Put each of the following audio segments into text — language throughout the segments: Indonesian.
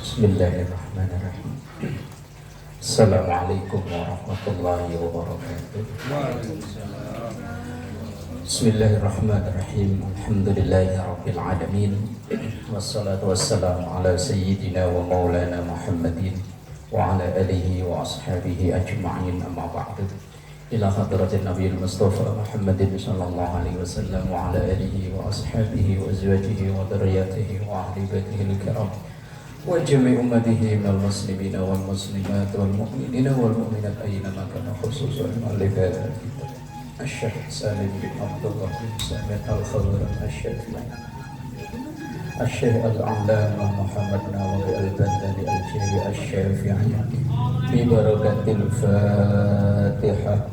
Bismillahirrahmanirrahim. Assalamualaikum warahmatullahi wabarakatuh. Bismillahirrahmanirrahim. Alhamdulillahi rabbil alamin. Wassalatu wassalamu ala sayyidina wa maulana Muhammadin wa ala alihi wa ashabihi ajma'in, amma ba'du. Ila hadratin Nabiyil Mustafa Muhammadin sallallahu alaihi wasallam wa ala alihi wa ashabihi wa azwajihi wa dzurriyyatihi wa ahli baitihi al-kiram wa jami' ummatihi minal muslimina wal muslimat wal mu'minina wal mu'minat ayyama kana, khususan al-libat Asy-Syaikh Salim bin Abdullah bin Sa'id Al-Khawran Asy-Syafi'i Asy-Syaikh Al-Allamah Muhammad Nawawi Al-Bandari Al-Jari Asy-Syafi'i bi barakatil Fatihah.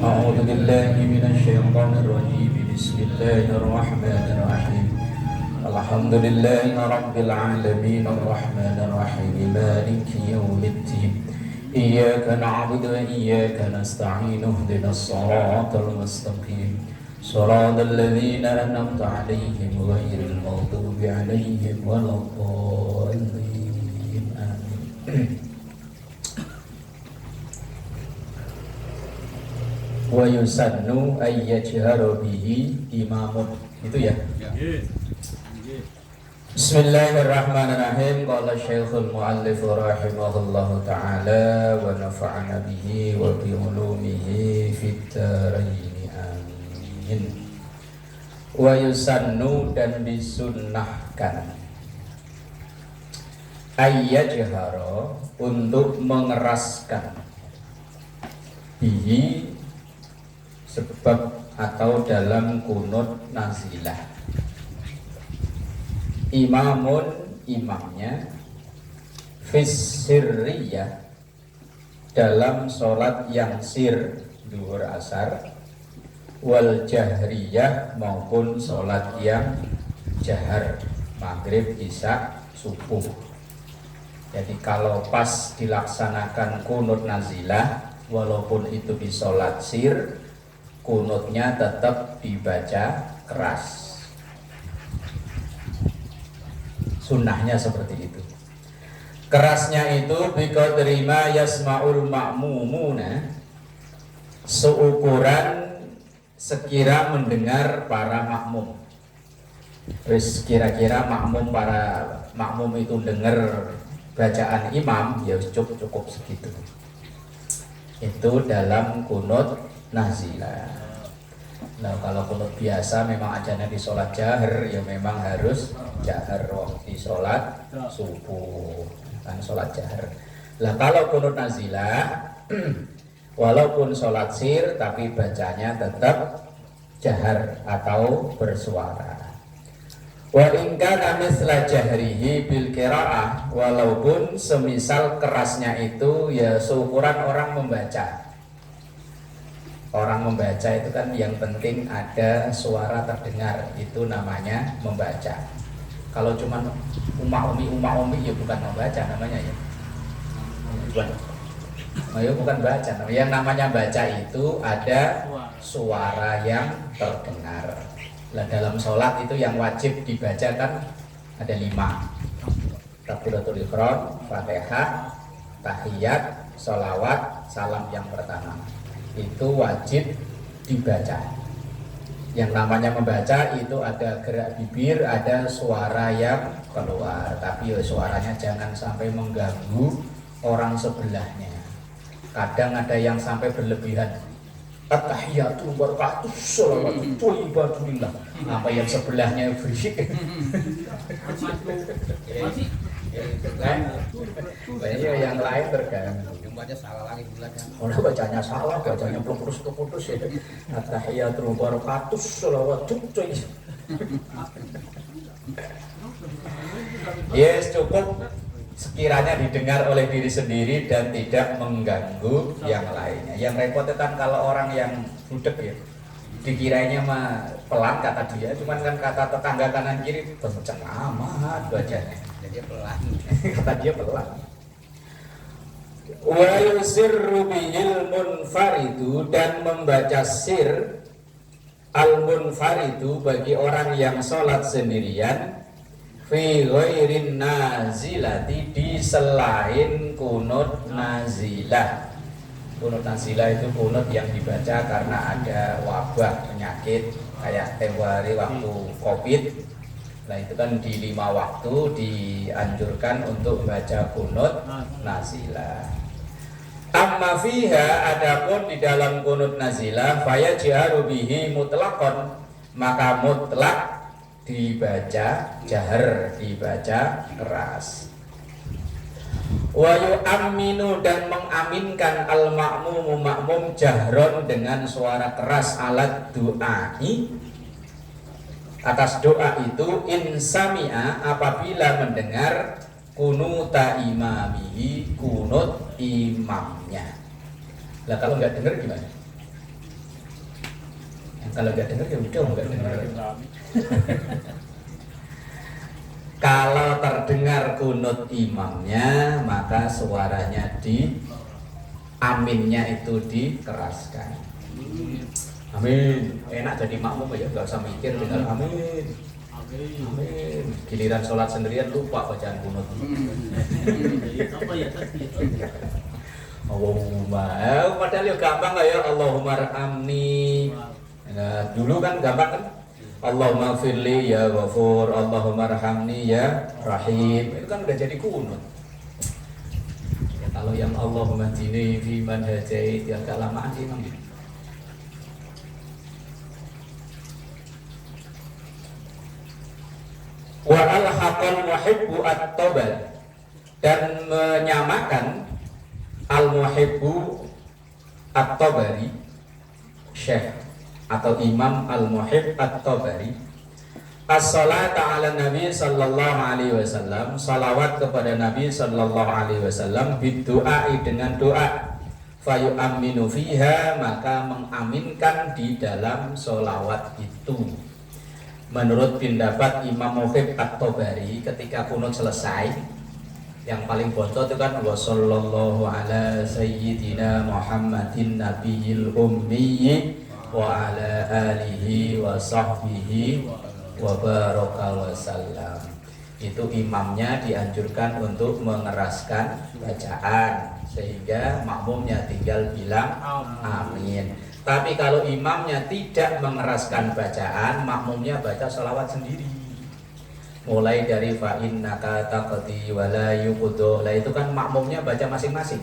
A'udzu billahi minasy syaithanir rajim. Bismillahirrahmanirrahim. Alhamdulillahi rabbil alamin arrahmanir rahim maliki yaumiddin. Iyyaka na'budu wa iyyaka nasta'in ihdinas siratal mustaqim siratal ladzina an'amta 'alaihim ghairil maghdubi 'alaihim waladdallin. Amin. Wa yusannu ayyajhara bihi imamun. Itu ya. Bismillahirrahmanirrahim. Qala Syekhul Mu'allif rahimahullahu ta'ala wa nafa'ana bihi wa bi ulumihi fid dharain. Amin. Wa yusannu, dan disunnahkan, ayyajhara, untuk mengeraskan, bihi, sebab atau dalam kunut nazilah, imamun, imamnya, fis sirriyah, dalam sholat yang sir, duhur asar, wal jahriyah, maupun sholat yang jahar, maghrib, isya, subuh. Jadi kalau pas dilaksanakan kunut nazilah, walaupun itu di sholat sir, kunutnya tetap dibaca keras. Sunnahnya seperti itu. Kerasnya itu biqadri ma yasma'ul ma'mumuna, seukuran sekira mendengar para makmum. Terus kira-kira para makmum itu dengar bacaan imam, ya cukup segitu. Itu dalam kunut nazilah. Nah, kalau kunut biasa memang ajannya di sholat jahar, ya memang harus jahar di sholat subuh, kan sholat jahar. Nah, kalau kunut nazilah walaupun sholat sir tapi bacanya tetap jahar atau bersuara. Wa in kana misla jahrihi bil qiraah, walaupun semisal kerasnya itu ya seukuran orang membaca. Orang membaca itu kan yang penting ada suara terdengar, itu namanya membaca. Kalau cuma umma-umi ya bukan membaca namanya ya. Bukan baca. Yang namanya baca itu ada suara yang terdengar. Nah, dalam sholat itu yang wajib dibaca kan ada 5. Takbiratul ihram, Fatihah, tahiyat, sholawat, salam yang pertama. Itu wajib dibaca. Yang namanya membaca itu ada gerak bibir, ada suara yang keluar, tapi suaranya jangan sampai mengganggu orang sebelahnya. Kadang ada yang sampai berlebihan. At-tahiyatu barakatuh sholawatu thayyibatulillah. Apa yang sebelahnya berisik. Yang lain terganggu. Baca salah lagi bulannya. Orang bacanya salah, bacanya putus ya. At-tahiyatul barakatus sholawatu yes, cukup sekiranya didengar oleh diri sendiri dan tidak mengganggu yang lainnya. Yang repotnya kan kalau orang yang budek ya, dikiranya mah pelan kata dia, cuman kan kata tetangga kanan kiri kenceng amat bacanya. Jadi pelan. Kata dia pelan. Wa yusirru bihil munfaridu, dan membaca sir al munfaridu bagi orang yang sholat sendirian fi ghairin nazilati, di selain kunut nazilah. Kunut nazilah itu kunut yang dibaca karena ada wabah penyakit kayak tempo hari waktu Covid. Nah itu kan di 5 waktu dianjurkan untuk baca kunut nazilah. Amma fiha, adapun di dalam kunut nazilah, faya jaharu bihi mutlaqan, maka mutlak dibaca jahar, dibaca keras. Wa yu'amminu, dan mengaminkan al ma'mumu makmum jahron dengan suara keras alat du'ai, atas doa itu, insami'a, apabila mendengar kunuta imamihi, kunut imamnya. Lah kalau nggak dengar gimana? Kalau nggak dengar ya udah nggak dengar. Kalau terdengar kunut imamnya, maka suaranya di aminnya itu dikeraskan. Amin. Enak jadi makmum ya, nggak usah mikir, tinggal amin. Amin. Giliran sholat sendirian lupa bacaan kunut. Allahumma, padahal ya gampang ya, Allahumma arhamni. Nah, dulu kan gampang kan? Allahumma firli ya ghafur, Allahumma arhamni ya rahim. Itu kan udah jadi kunut. Ya, kalau yang Allahumma hdini fi man hadait ya agak lamaan sih memang. Wa al-haqal muhibbu at-tabari, dan menyamakan al-muhibbu at-tabari, Syekh atau Imam al-Muhibb at-Tabari, as-salata ala Nabi sallallahu alaihi wasallam, salawat kepada Nabi sallallahu alaihi wasallam, bid-du'ai, dengan doa, fayu'amminu fiha, maka mengaminkan di dalam solawat itu. Menurut pendapat Imam Muhibb at-Tabari, ketika kunut selesai, yang paling bontot itu kan wa sallallahu ala sayyidina Muhammadin nabiyil ummi wa ala alihi wa sahbihi wa baraka wa sallam. Itu imamnya dianjurkan untuk mengeraskan bacaan sehingga makmumnya tinggal bilang amin. Tapi kalau imamnya tidak mengeraskan bacaan, makmumnya baca sholawat sendiri. Mulai dari fa innaka taqdi wa la yuqdu. Lah itu kan makmumnya baca masing-masing.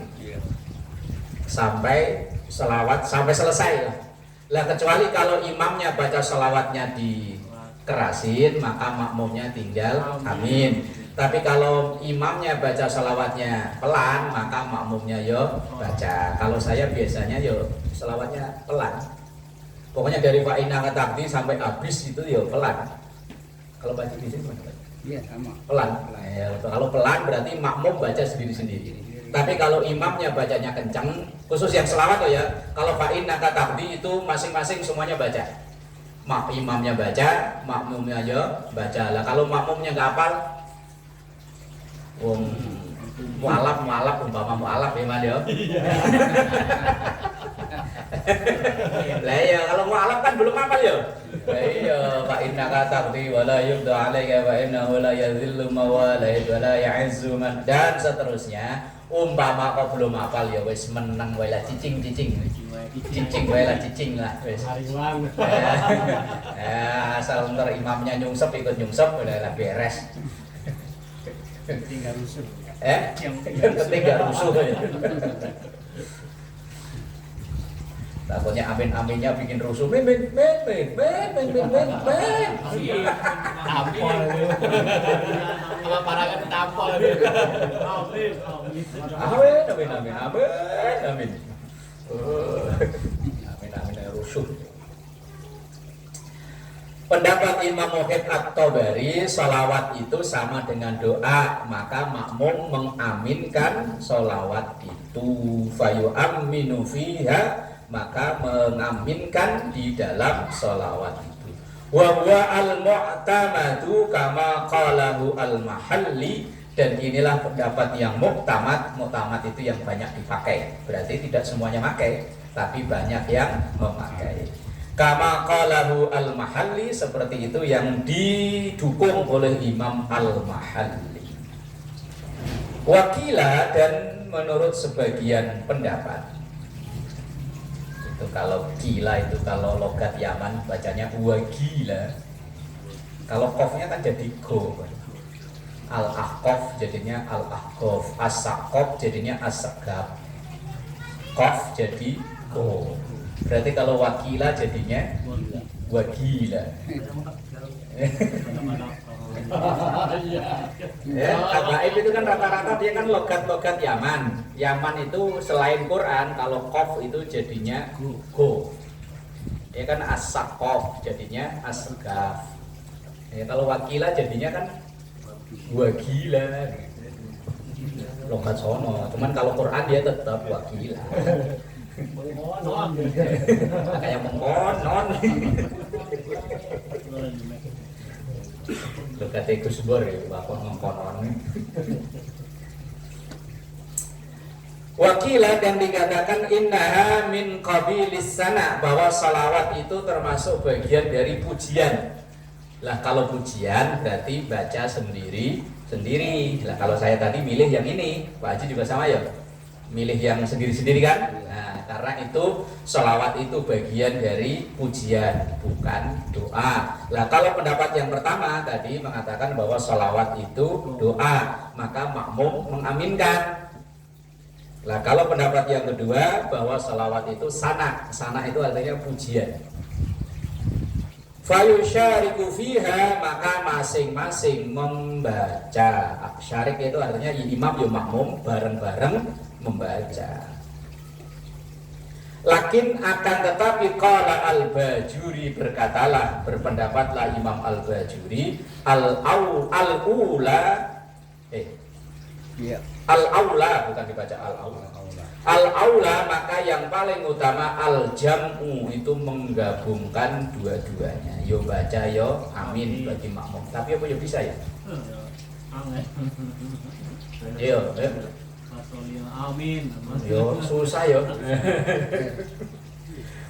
Sampai sholawat sampai selesai lah. Lah kecuali kalau imamnya baca sholawatnya dikerasin, maka makmumnya tinggal amin. Tapi kalau imamnya baca sholawatnya pelan, maka makmumnya yo baca. Kalau saya biasanya yo sholawatnya pelan. Pokoknya dari fa innaka taqdi sampai habis itu yo pelan. Kalau baca di sini iya sama. pelan. Ya, kalau pelan berarti makmum baca sendiri-sendiri. Tapi kalau imamnya bacanya kencang, khusus yang selawat ya. Kalau fa innaka taqdi itu masing-masing semuanya baca. Imamnya baca, makmumnya yo baca. Lah kalau makmumnya nggak hafal, wong mualaf umpama mualaf gimana ya? Lah ya kalau mualaf kan belum hafal ya. Lah iya fa innaka taqdi wa la yubda 'alaika wa innahu la yadhillu mawalait wa la ya'izzu man, dan seterusnya. Umpama kau belum hafal ya wis meneng wae lah cicing wae lah cicing lah wis. Ya asal ntar imamnya nyungsep ikut nyungsep udah beres. Tinggal rusuh. Yang penting gak rusuh ya. Takutnya amin-aminnya bikin rusuh. Men. Tampol itu. Apa parangan tampol itu. Amin. Amin rusuh. Pendapat Imam Muhibb at-Tabari, salawat itu sama dengan doa, maka makmum mengaminkan salawat itu. Fayu'amminu fiha, maka mengaminkan di dalam salawat itu. Wa huwa al-mu'tamadu kama qalahu al-mahalli, dan inilah pendapat yang muktamad. Muktamad itu yang banyak dipakai, berarti tidak semuanya pakai, tapi banyak yang memakai. Kama qalahu al-Mahalli, seperti itu yang didukung oleh Imam al-Mahalli. Wakila, dan menurut sebagian pendapat, itu kalau gila itu kalau logat Yaman bacanya wagila. Kalau qafnya kan jadi go. Al-ahqaf jadinya al-ahqaf, as-saqaf jadinya as-saqaf, qaf jadi go. Berarti kalau wakila jadinya wagila. Ya, Al-Gaib itu kan rata-rata dia kan logat-logat Yaman. Yaman itu selain Quran, kalau qaf itu jadinya go. Dia kan as-saqaf jadinya as-saqaf. Ya, kalau wakila jadinya kan wagila. Logat sono, cuman kalau Quran dia tetap wakila. Kayak mengkonon. Logat Gus Bor ya, bapak mengkonon. Wakila, dan dikatakan innaha min qabilis sana, bahwa salawat itu termasuk bagian dari pujian. Lah kalau pujian berarti baca sendiri. Lah kalau saya tadi milih yang ini, Pak Haji juga sama ya, milih yang sendiri-sendiri kan. Nah, karena itu sholawat itu bagian dari pujian, bukan doa. Lah kalau pendapat yang pertama tadi mengatakan bahwa sholawat itu doa, maka makmum mengaminkan. Lah kalau pendapat yang kedua bahwa sholawat itu sana itu artinya pujian. Fayusyariku fiha, maka masing-masing membaca. Syarik itu artinya imam ya makmum bareng-bareng membaca. Lakin akan tetapi qala al-Bajuri, berkatalah, berpendapatlah Imam al-Bajuri, al-aula bukan dibaca al-aula. Al-aula, maka yang paling utama al-jam'u, itu menggabungkan dua-duanya. Yo baca yo amin bagi makmum. Tapi apa yo bisa ya? Yo, amin. Yo susah yo.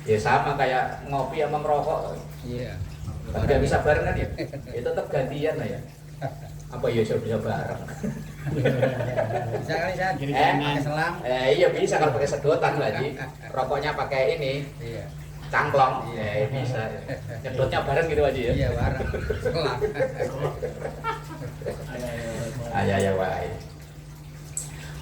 Ya sama kayak ngopi sama ngerokok. Iya. Tidak bisa barengan ya. Ya tetap gantian lah ya. Apa ya bisa bareng? Bisa kali San, pakai selang. Iya bisa kalau pakai sedotan lagi. Rokoknya pakai ini. Iya. Cangklong. Bisa. Nyedotnya bareng gitu aja ya. Iya bareng. Selang. Ayah wae.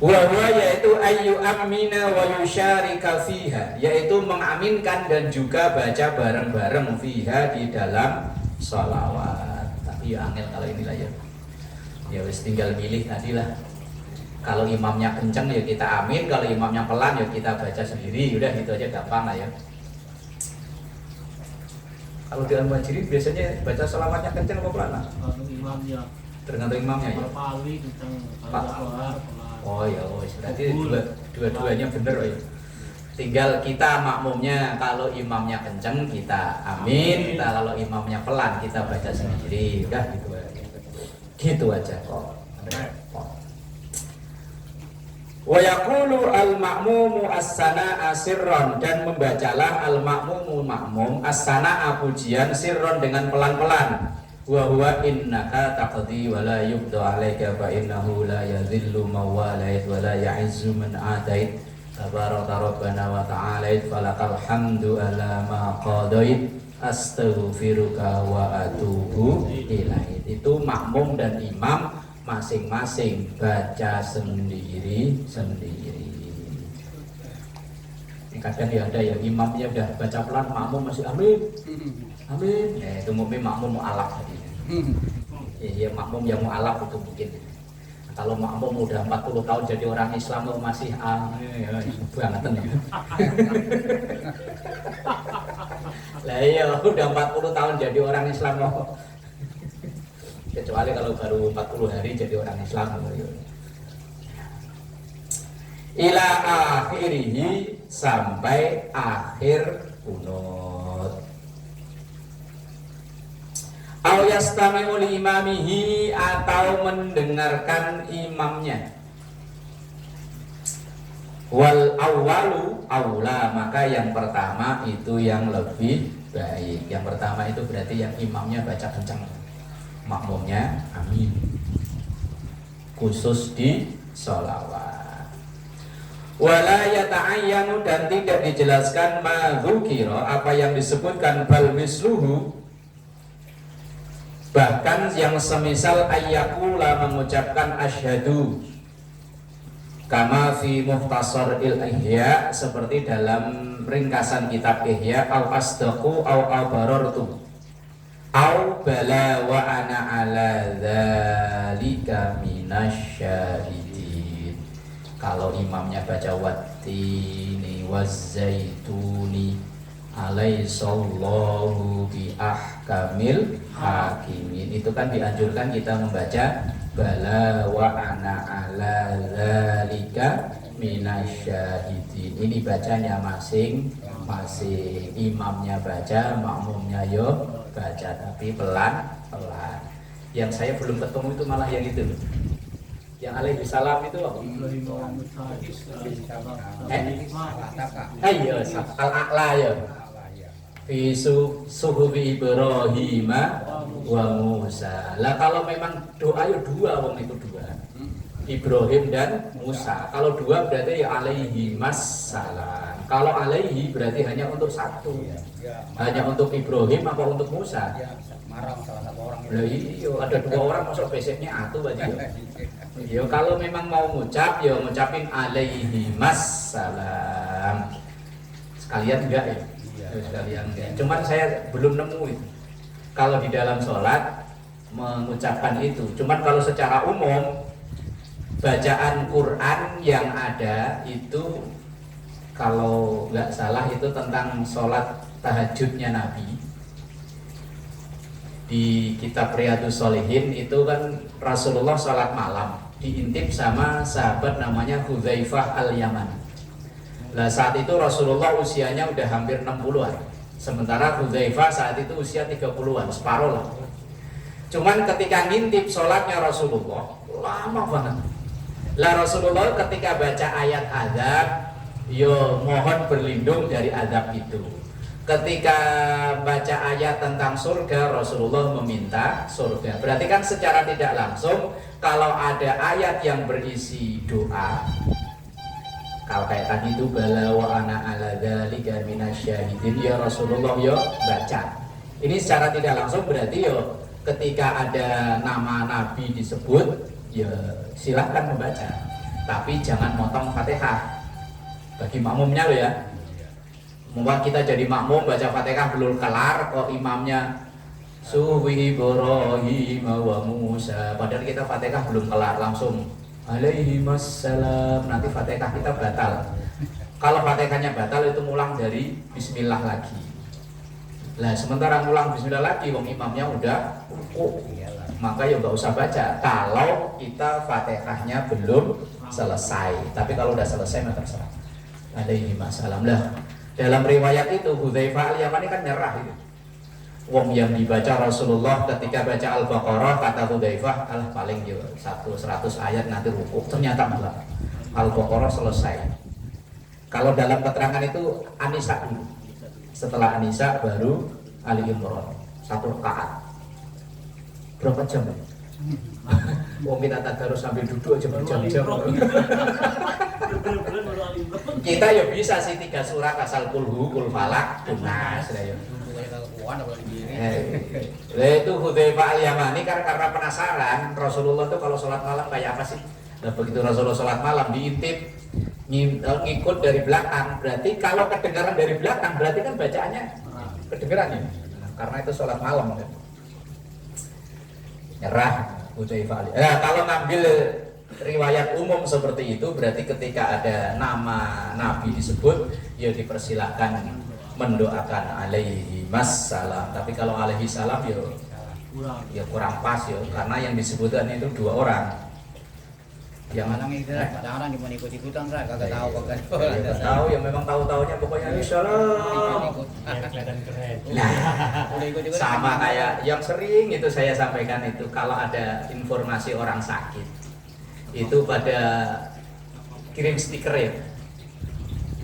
Wa yaitu ayu amina wa yusyarika fiha, yaitu mengaminkan dan juga baca bareng-bareng fiha di dalam sholawat. Tapi ya angel kalau inilah ya. Ya wis tinggal milih tadi lah. Kalau imamnya kenceng ya kita amin, kalau imamnya pelan ya kita baca sendiri. Udah gitu aja, gampang lah ya. Kalau dalam majlis biasanya baca sholawatnya kenceng apa pelan lah? Tergantung imamnya ya. Oh ya, berarti dua-duanya bener ya. Tinggal kita makmumnya, kalau imamnya kenceng kita amin, kalau imamnya pelan kita baca sendiri. Udah gitu aja. Gitu aja kok. Wa yaqulu al-ma'mumu as-sana'a sirron, dan membacalah al-ma'mumu makmum as-sana'a pujian sirron dengan pelan-pelan. Wa huwa innaka taqdi wa la yubdu 'alaika fa innahu la yadhillu man walait wa la ya'izzu man 'adait tabaraka rabbana wa ta'alait falakal hamdu ala ma qadait astaghfiruka wa atubu ilaih. Itu makmum dan imam masing-masing baca sendiri. Kadang ya ada ya imamnya udah baca pelan, makmum masih amin. Amin. Ya itu mungkin makmum mu'alaf tadi. Ya makmum yang mu'alaf itu mungkin. Kalau makmum udah 40 tahun jadi orang Islam tuh masih amin banget ya. Lah iya udah 40 tahun jadi orang Islam loh. Kecuali kalau baru 40 hari jadi orang Islam. Ila akhirihi, sampai akhir kunut. Au yastami'u li imamihi, atau mendengarkan imamnya. Wal awwalu aula, maka yang pertama itu yang lebih Baik, yang pertama itu berarti yang imamnya baca kencang, makmumnya amin. Khusus di sholawat. Wala yata'ayyanu, dan tidak dijelaskan madzukira, apa yang disebutkan, bal misluhu, bahkan yang semisal ayyakula, mengucapkan asyhadu, kama fi mukhtasar il-ihya, seperti dalam ringkasan kitab Ihya, au asdaqu au abarartu au bala wa ana ala dzalika minasyahidin. Kalau imamnya baca wattini wazzaituni alaihissallahu bi ahkamil hakimin, itu kan dianjurkan kita membaca bala wa ana ala dzalika minasyahidin. Ini bacanya masing-masing, imamnya baca, makmumnya yo baca, tapi pelan-pelan. Yang saya belum ketemu itu malah yang itu, yang alaihi salam itu apa? Ayo al-a'la ya. Fi suhufi Ibrahim wa Musa. Lah kalau memang doa yo dua, wong itu dua, Ibrahim dan Musa. Kalau dua berarti ya alaihi massalam. Kalau alaihi berarti hanya untuk satu, hanya untuk Ibrahim apa untuk Musa? Marah salah satu orang. Iya, ada dua orang masuk basicnya atuh aja. Yo kalau memang mau ngucap ya ngucapin alaihi massalam. Sekalian enggak ya? Sekalian enggak. Cuman saya belum nemu itu. Kalau di dalam sholat mengucapkan itu. Cuman kalau secara umum bacaan Quran yang ada itu, kalau nggak salah itu tentang sholat tahajudnya Nabi. Di kitab Riyadhus Shalihin itu kan Rasulullah sholat malam diintip sama sahabat namanya Hudzaifah al-Yaman. Nah saat itu Rasulullah usianya udah hampir 60-an, sementara Hudzaifah saat itu usia 30-an, separuh lah. Cuman ketika ngintip sholatnya Rasulullah lama banget. Lah Rasulullah ketika baca ayat azab, yo mohon berlindung dari azab itu. Ketika baca ayat tentang surga, Rasulullah meminta surga. Berarti kan secara tidak langsung kalau ada ayat yang berisi doa, kalau kayak tadi itu bala wa ana ala dzalika minasyahidin, ya Rasulullah yo baca. Ini secara tidak langsung berarti yo ketika ada nama Nabi disebut, ya silahkan membaca, tapi jangan motong Fatihah. Bagi makmumnya loh ya. Membuat kita jadi makmum baca Fatihah belum kelar kok imamnya suwi Ibrahim wa Musa, padahal kita Fatihah belum kelar langsung alaihi wassalam, nanti Fatihah kita batal. Kalau Fatihahnya batal itu ngulang dari bismillah lagi. Lah sementara ngulang bismillah lagi wong imamnya udah maka ya nggak usah baca kalau kita Fatihahnya belum selesai. Tapi kalau udah selesai mah terserah. Alaihi wassalam. Lah dalam riwayat itu Hudzaifah al-Yamani kan nyerah itu. Wong yang dibaca Rasulullah ketika baca Al-Baqarah, kata Hudzaifah, alah paling yo 100 ayat nanti rukuk. Ternyata enggak. Al-Baqarah selesai. Kalau dalam keterangan itu An-Nisa dulu. Setelah An-Nisa baru Ali Imran. 1 rakaat. Berapa jam? Wong kita tadarus sambil duduk aja berjam-jam. Kita ya bisa sih 3 surat asal kulhu, kul falak, tunas lah ya. Itu Hudzaifah al-Yamani karena penasaran Rasulullah tuh kalau sholat malam kayak apa sih? Nah begitu Rasulullah sholat malam diintip ngikut dari belakang, berarti kalau kedengaran dari belakang berarti kan bacaannya kedengaran ya. Karena itu sholat malam kan. Nyerah Hudzaifah. Nah kalau ngambil riwayat umum seperti itu berarti ketika ada nama Nabi disebut ya dipersilahkan mendoakan alaihi wassalam. Tapi kalau alaihi salam ya kurang pas ya, karena yang disebutkan itu 2 orang. Yang Kadang itu kadang-kadang cuma ikut-ikutan saya kagak tahu tahu yang memang tahu-taunya pokoknya salam. Nah, sama kayak yang sering itu saya sampaikan itu kalau ada informasi orang sakit itu pada kirim stiker ya.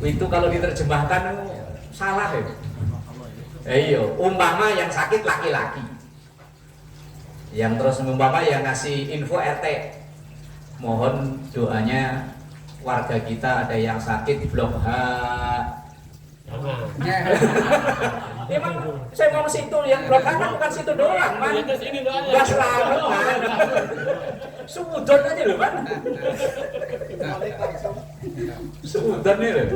Itu kalau diterjemahkan salah ya. Iya, umpama yang sakit laki-laki. Yang terus umpama yang ngasih info RT. Mohon doanya warga kita ada yang sakit blok H. Emang saya mau ke situ yang blok H bukan situ doang, Man. Gak selamat, Man. Sudon aja loh, Man. Sudon nih loh.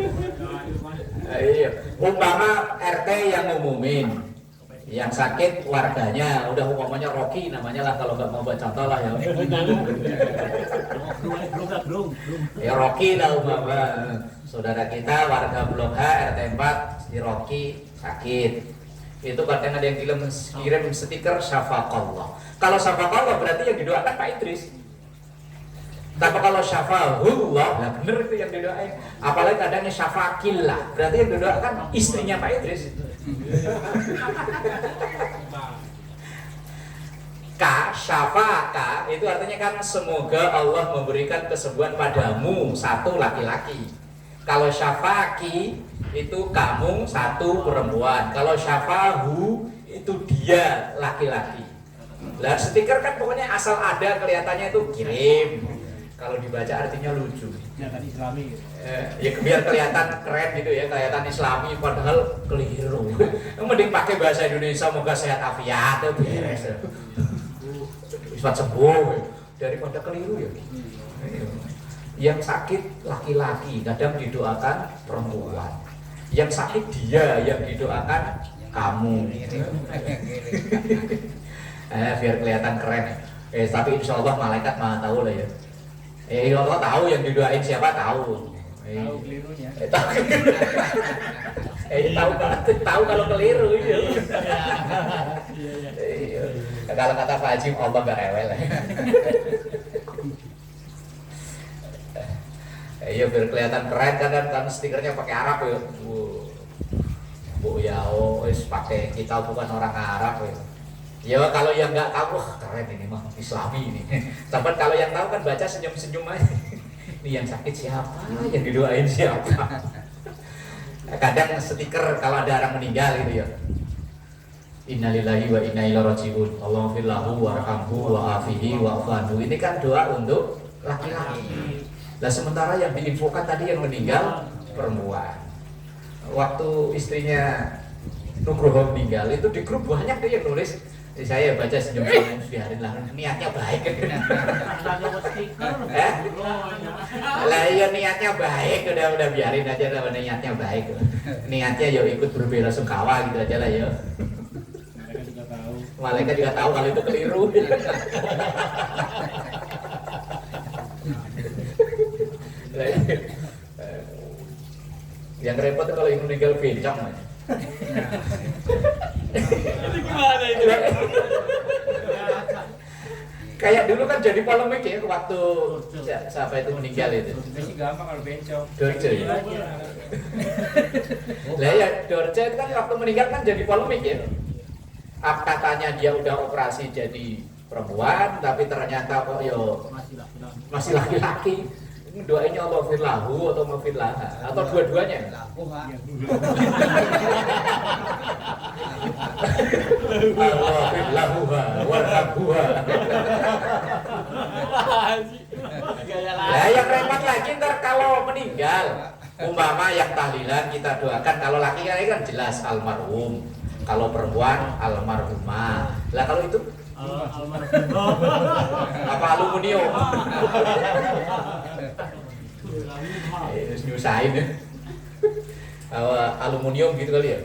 Iya, umpama RT yang ngumumin, yang sakit warganya, udah umpamanya Rocky namanya lah kalau nggak mau buat contoh lah ya. Ya Rocky lah umpama, saudara kita warga Blok H RT 4 si Rocky sakit. Itu kadang ada yang kirim stiker syafaqallah. Kalau syafaqallah berarti yang didoakan Pak Idris. Tapi kalau syafa'ullah, nah bener itu yang didoain. Apalagi kadangnya syafaqillah, berarti yang didoakan istrinya Pak Idris. Ka, syafa'aka, itu artinya kan semoga Allah memberikan kesembuhan padamu, satu laki-laki. Kalau syafa'aki, itu kamu satu perempuan. Kalau syafa'hu, itu dia laki-laki. Lah stiker kan pokoknya asal ada kelihatannya itu kirim. Kalau dibaca artinya lucu. Kelihatan Islami. Ya biar kelihatan keren gitu ya, kelihatan Islami padahal keliru. Mending pakai bahasa Indonesia, moga sehat afiat itu beres. Cepat sembuh daripada keliru ya. Yang sakit laki-laki, kadang didoakan perempuan. Yang sakit dia, yang didoakan kamu. Biar kelihatan keren. Tapi insya Allah malaikat maha tahu lah ya. Allah tahu yang didoain siapa tahu. Tahu kelirunya. Tahu kalau keliru ya. Kalau kata Pak Haji Allah gak rewel. Iya biar kelihatan keren kan stikernya pakai Arab ya. Bu Yao pakai kita bukan orang Arab ya. Ya kalau yang nggak tahu, wah keren ini mah Islami ini. Tapi kalau yang tahu kan baca senyum-senyum aja. Ini yang sakit siapa? Yang didoain siapa? Kadang stiker kalau ada orang meninggal gitu ya. Innalillahi wa inna ilaihi raji'un. Allahumma fir lahu warhamhu wa'afihi wa'fu. Ini kan doa untuk laki-laki. Nah sementara yang diinfokan tadi yang meninggal perempuan. Waktu istrinya Nugroho meninggal itu di grup banyak tuh yang nulis. Saya baca senyum-senyum biarin lah, niatnya baik. Lah iya niatnya baik, udah biarin aja lah, niatnya baik. Niatnya ya ikut berbela-sungkawa gitu aja lah ya. Malaikat juga tahu kalau itu keliru. Yang repot kalau yang meninggal bencong. Itu gimana itu? Kayak dulu kan jadi polemik ya waktu siapa itu meninggal itu. Masih gampang kalau bencong. Dorce. Lah ya Dorce itu kan waktu meninggal kan jadi polemik ya. Katanya dia udah operasi jadi perempuan tapi ternyata kok yo masih laki-laki. Doainnya Allah firlahu atau mafirlaha atau dua-duanya. Allah firlahuha warhabuha. Nah yang repot lagi ntar kalau meninggal, umpama yang tahlilan kita doakan, kalau laki kan jelas almarhum, kalau perempuan almarhumah. Lah kalau itu apa aluminium? Nyusahin ya. Aluminium gitu kali ya.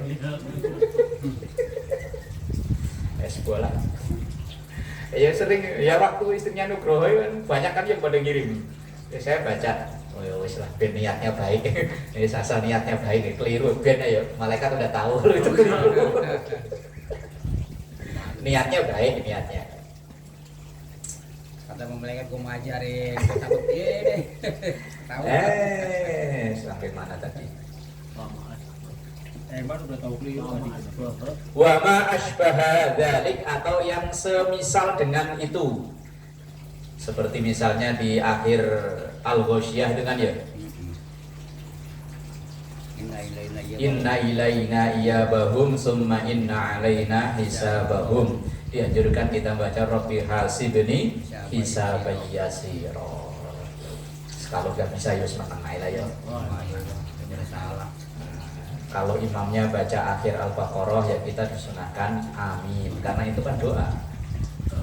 Es bola. Ya sering ya waktu istrinya Nugroho kan banyak kan yang pada ngirim. Ya saya baca, oh ya wis lah ben niatnya baik. Asal niatnya baik keliru ben ya malaikat udah tahu itu keliru. Niatnya baik niatnya. Kata malaikat gue mau ajarin, gue takut ini. Tahu. Sampai mana tadi? Baru udah tahu keliru tadi. Wa ma asbaha dzalik atau yang semisal dengan itu. Seperti misalnya di akhir Al-Ghasyiyah dengan ya. Innalillahi Inna ilaina iyabahum summa inna alaina hisabahum. Dianjurkan kita baca Rabbi hasibni hisaban yasira. Kalau nggak bisa ya semangat lah ya. Salah. Kalau imamnya baca akhir Al-Baqarah ya kita disunahkan amin, karena itu kan doa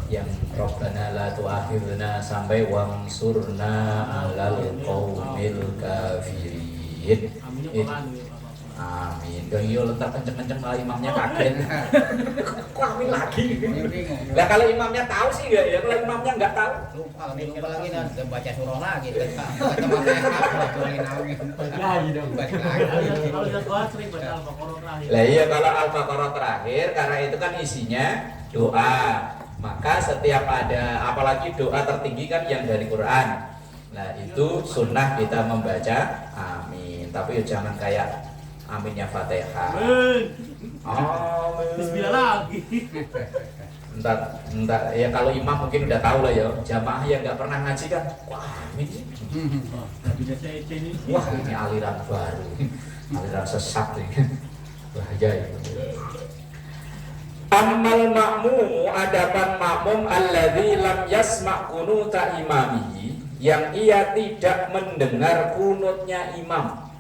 yang Rabbana la tu'akhirna sampai wangsurna alal qaumil kafirin. Amin. Dong yo letak kenceng-kenceng malah imamnya kaget. Kok amin lagi? Lah kalau imamnya tahu sih enggak ya, kalau imamnya enggak tahu. Lupa lagi dan baca surah lagi. Lagi dong. Kalau jadwal sering baca Al-Baqarah terakhir. Lah iya kalau Al-Baqarah terakhir karena itu kan isinya doa. Maka setiap ada apalagi doa tertinggi kan yang dari Quran. Nah, itu sunnah kita membaca amin. Tapi jangan kayak aminnya Fatihah. Amin. Bismillah lagi. Entar ya kalau imam mungkin udah tahu lah ya. Jamaah yang nggak pernah ngaji kan, wah amin sih. Wah ini aliran baru, aliran sesat nih. Bahaya itu. Amal makmum, adapun makmum alladzi lam yasma' kunuta imamihi, yang ia tidak mendengar kunutnya imam.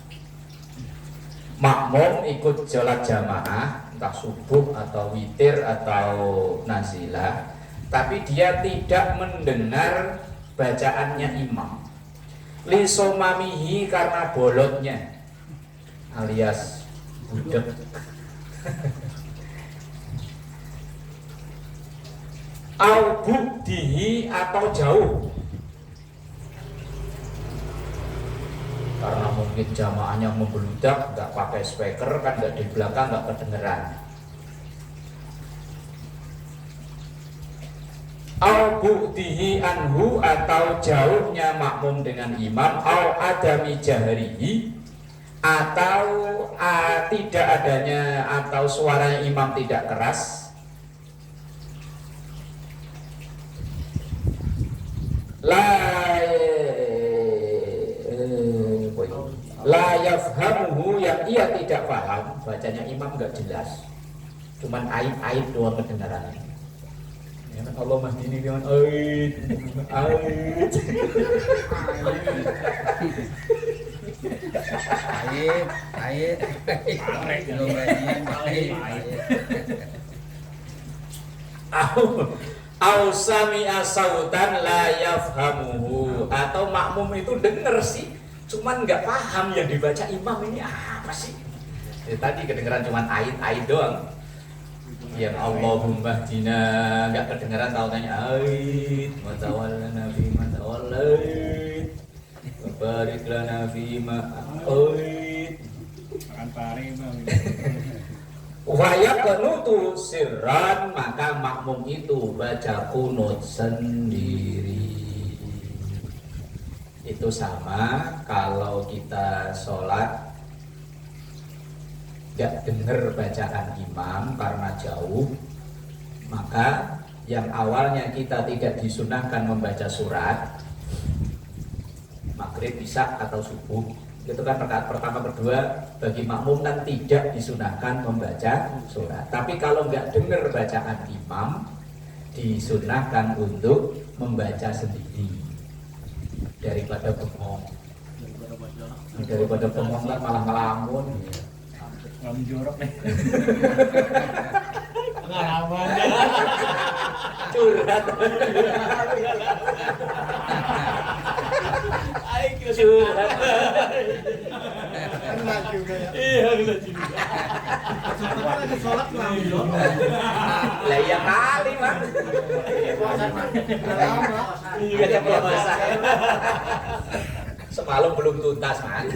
Makmum ikut sholat jamaah, entah subuh atau witir atau nazilah, tapi dia tidak mendengar bacaannya imam. Lisomamihi karena bolotnya, alias budek. Au bukdihi atau jauh, karena mungkin jamaahnya membludak, nggak pakai speaker kan, nggak di belakang, nggak kedengeran. Au bukdihi anhu atau jauhnya makmum dengan imam, au adami jahrihi atau tidak adanya atau suara imam tidak keras. La yafhamuhu yang ia tidak paham, bacanya imam enggak jelas, cuman ait-ait doang kedengarannya. Ya Allah mahdini dengan ait. Au sami'a sautan la yafhamuhu, atau makmum itu denger sih, cuman nggak paham yang dibaca imam ini apa sih. Ya, tadi kedengeran cuman ait doang. Yang Allahumma hdina nggak kedengeran, tahu-taunya ait. Matawallana fi matawallait, barik lana fi ma ait. Makan pare Bang. Waya kunutu sirran, maka makmum itu baca kunut sendiri. Itu sama kalau kita sholat gak denger bacaan imam karena jauh, maka yang awalnya kita tidak disunahkan membaca surat, maghrib, isya atau subuh, itu kan rakaat pertama kedua bagi makmum kan tidak disunahkan membaca surat. Tapi kalau nggak dengar bacaan imam, disunahkan untuk membaca sendiri daripada bengong. Daripada bengong kan malah ngelamun. Ngelamun jorok nih. Pengalaman. Curhat. Curhat. Enak juga ya. Iya, enak juga. Lagi sholat ngelamun. Lah iya kali, Mas. Iya, puasa. Semalam belum tuntas, Mas.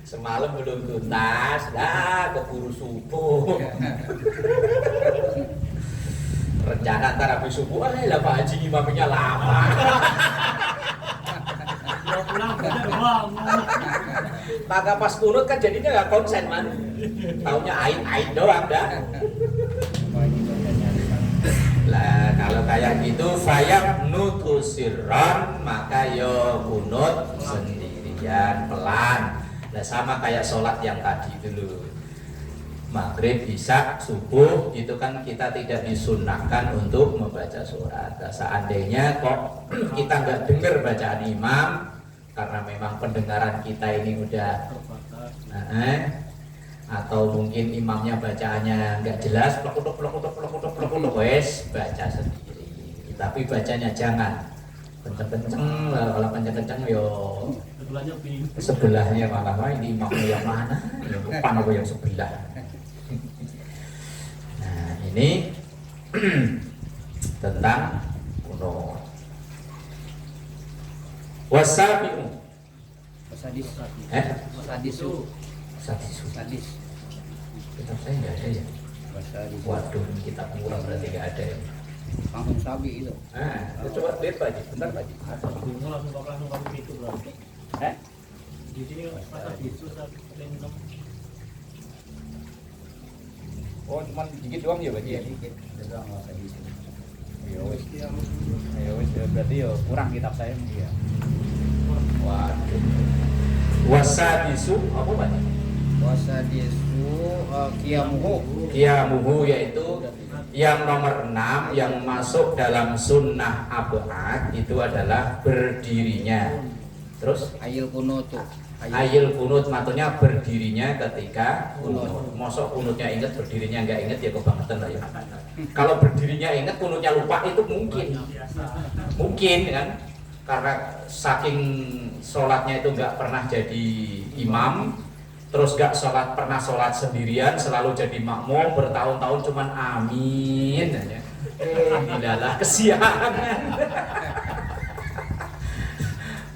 Semalam belum tuntas, dah keburu subuh. Rencana ntar habis subuh, lah Pak Haji imamnya lama. Maka pas kunut kan jadinya nggak konsen, man. Taunya ait doang dah. Lah kalau kayak gitu fayak nutusi sirron, maka yo kunut sendirian pelan. Nah sama kayak sholat yang tadi dulu, maghrib, isya, subuh itu kan kita tidak disunahkan untuk membaca surat. Nah, seandainya kok kita nggak dengar bacaan imam karena memang pendengaran kita ini udah atau mungkin imamnya bacaannya nggak jelas, plok wes baca sendiri. Tapi bacanya jangan kenceng-kenceng, kalau kenceng-kenceng yo sebelahnya malah ini imamnya yang mana, ya lupa apa yang sebelah. Nah ini tentang kunut. Wasabi'u Sadis. Sadisu. Kitab saya nggak ada ya. Sadis. Waduh, ini kitab murah berarti nggak ada ya. Langsung sabi itu. Coba lihat Pak Haji, bentar Pak Haji. Langsung kamu gitu berarti. Di sini kata Yesus Oh, cuma dikit doang ya Pak Haji? Iya dikit. Udah nggak usah di sini. Ya wis, berarti ya kurang kitab saya ya. Waduh. Wasadisu apa Pak Haji? Wasadisu kiamuhu. Qiyamuhu yaitu yang nomor 6 yang masuk dalam sunnah abad itu adalah berdirinya. Terus Ayil kunutu. ayil kunut maksudnya berdirinya ketika kunut. Mosok kunutnya ingat berdirinya nggak ingat ya kebangetan lah ya. Kalau berdirinya ingat kunutnya lupa itu mungkin kan, karena saking sholatnya itu nggak pernah jadi imam, terus gak pernah sholat sendirian, selalu jadi makmum bertahun-tahun cuman amin aja. Inilah kesiangan.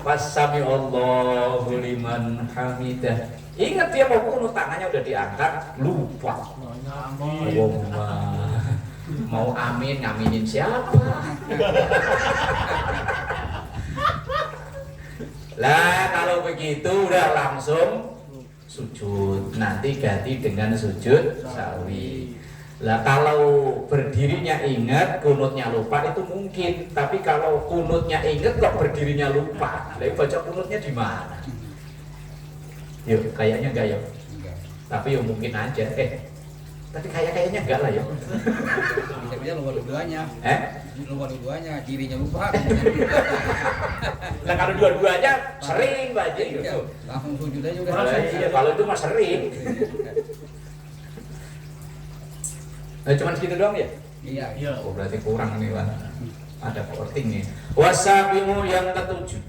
Pas sami Allahu liman hamidah. Ingat dia mau kunut, tangannya udah diangkat, lupa. Mau amin, ngaminin siapa? Lah kalau begitu udah langsung sujud, nanti ganti dengan sujud sawi. Lah kalau berdirinya ingat, kunutnya lupa itu mungkin. Tapi kalau kunutnya ingat kok berdirinya lupa, lalu baca kunutnya di mana? Yuk, kayaknya enggak ya. Tapi ya mungkin aja. Tapi kayaknya enggak lah ya. Bisa lupa dua-duanya. Lupa dua-duanya, dirinya lupa. Nah kalau dua-duanya sering Pak Haji gitu. Langsung sujud aja udah. Iya, kalau itu mah sering. Cuman segitu doang ya? Iya. Oh berarti kurang nih Pak. Ada korting nih. Wasabimu yang ketujuh.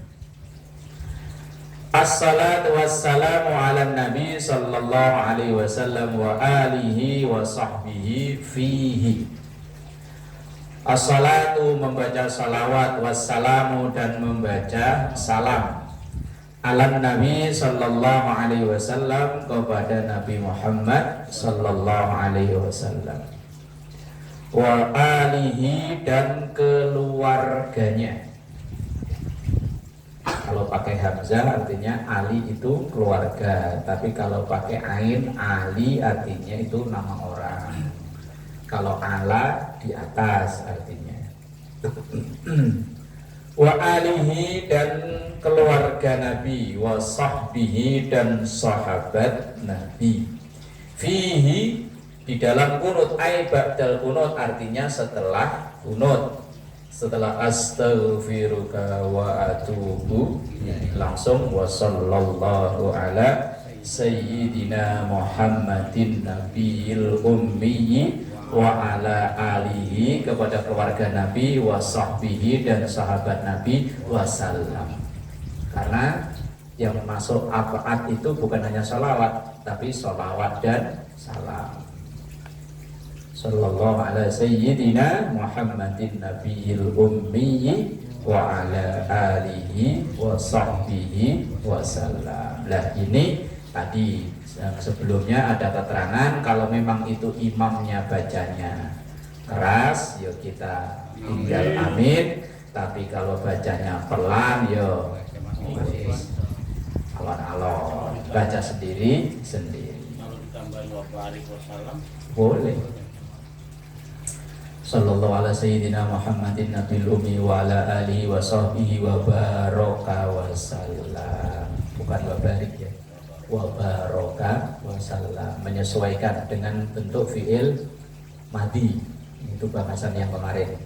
Assalatu wassalamu ala nabi sallallahu alaihi wasallam wa alihi wa sahbihi fihi. As-salatu membaca salawat, wassalamu dan membaca salam ala nabi sallallahu alaihi wasallam kepada Nabi Muhammad sallallahu alaihi wasallam wa alihi dan keluarganya. Kalau pakai hamzah artinya Ali itu keluarga, tapi kalau pakai ain Ali artinya itu nama orang. Kalau ala di atas artinya. Wa alihi dan keluarga Nabi, wa sahbihi dan sahabat Nabi. Fihi di dalam kunut, ai ba'dal kunut artinya setelah kunut. Setelah astaghfiruka wa atubu langsung wa sallallahu ala sayyidina Muhammadin nabiyil ummi wa ala alihi kepada keluarga Nabi wa sahbihi dan sahabat Nabi wasallam. Karena yang masuk apaat itu bukan hanya salawat tapi salawat dan salam. Sallallahu ala sayyidina Muhammadin nabiyil ummi wa ala alihi wa sahbihi wasallam. Lah ini tadi sebelumnya ada keterangan kalau memang itu imamnya bacanya keras, yuk kita tinggal amin. Tapi kalau bacanya pelan, yuk alon-alon, baca sendiri. Kalau ditambah 2 hari wasallam Boleh. Sallallahu ala sayyidina Muhammadin nabil ummi wa ala alihi wa sahbihi wa baraka wa sallam. Bukan wa barik ya, wa baraka wa sallam. Menyesuaikan dengan bentuk fi'il madhi. Itu bahasan yang kemarin.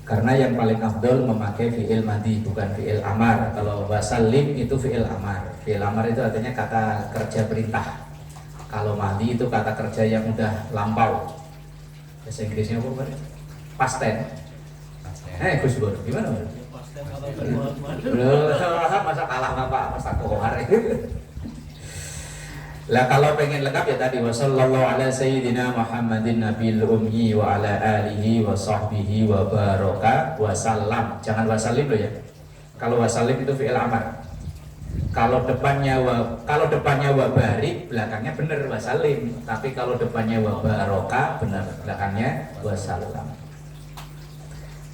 Karena yang paling afdol memakai fi'il madhi, bukan fi'il amar. Kalau wasallim itu fi'il amar. Fi'il amar itu artinya kata kerja perintah. Kalau madhi itu kata kerja yang udah lampau. Bahasa Inggrisnya apa Pak? Past tense. Gus Bor, gimana Bor? Past tense atau berbuat Masa kalah Bapak pas aku kemarin. Lah kalau pengen lengkap ya tadi wasallallahu ala sayyidina Muhammadin nabil ummi wa ala alihi wa sahbihi wa baraka wa sallam. Jangan wasallim loh ya. Kalau wasallim itu fi'il amar. Kalau depannya wa barik, belakangnya benar wasallim. Tapi kalau depannya wa baraka, benar belakangnya wasallam.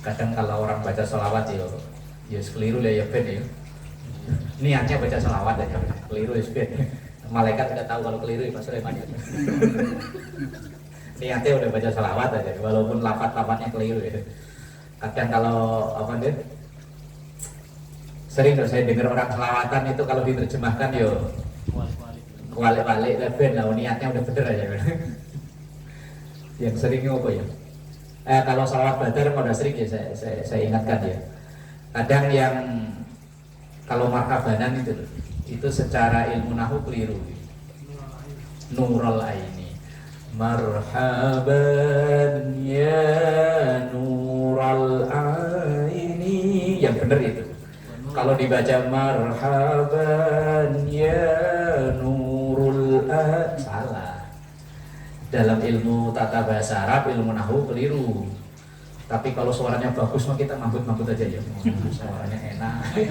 Kadang kalau orang baca sholawat ya keliru lah ya ben ya. Niatnya baca sholawat aja keliru ya ben. Malaikat tidak tahu kalau keliru ya Pak Sulaiman ya. Niatnya udah baca sholawat aja, walaupun lafaz-lafaznya keliru ya. Kadang kalau apa nih? Sering saya dengar orang selawatan itu kalau diterjemahkan yo walik-walik leben lah, niatnya udah bener aja. Yang seringnya apa ya? Kalau salawat badar udah sering ya saya ingatkan ya. Kadang yang kalau markabanan itu secara ilmu nahu keliru. Nurul aini. Marhaban ya nurul aini. Yang bener itu. Kalau dibaca marhaban ya nurul salah. Dalam ilmu tata bahasa Arab, ilmu nahwu keliru. Tapi kalau suaranya bagus mah kita mambut-mambut aja ya. Suaranya enak.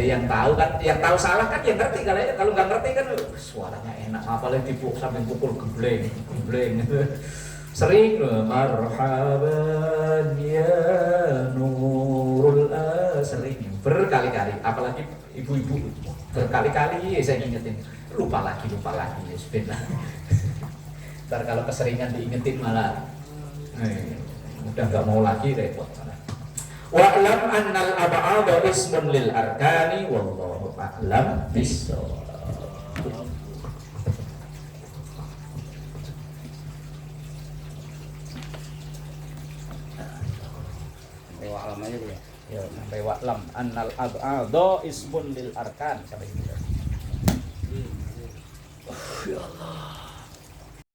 Yang tahu salah kan yang ngerti. Kalau nggak ngerti kan suaranya enak. Apalagi sambil pukul gembleng. Sering marhaban ya nurul sering berkali-kali, apalagi ibu-ibu berkali-kali saya ingetin lupa lagi ya sebenarnya. Ntar kalau keseringan diingetin malah udah nggak mau lagi repot malah. Wa'lam annal ab'ada ismun lil arkani wallahu a'lam bissawab. Alam aja dulu ya. Ya sampai wa'lam annal ab'adha ismun lil arkan sampai gitu.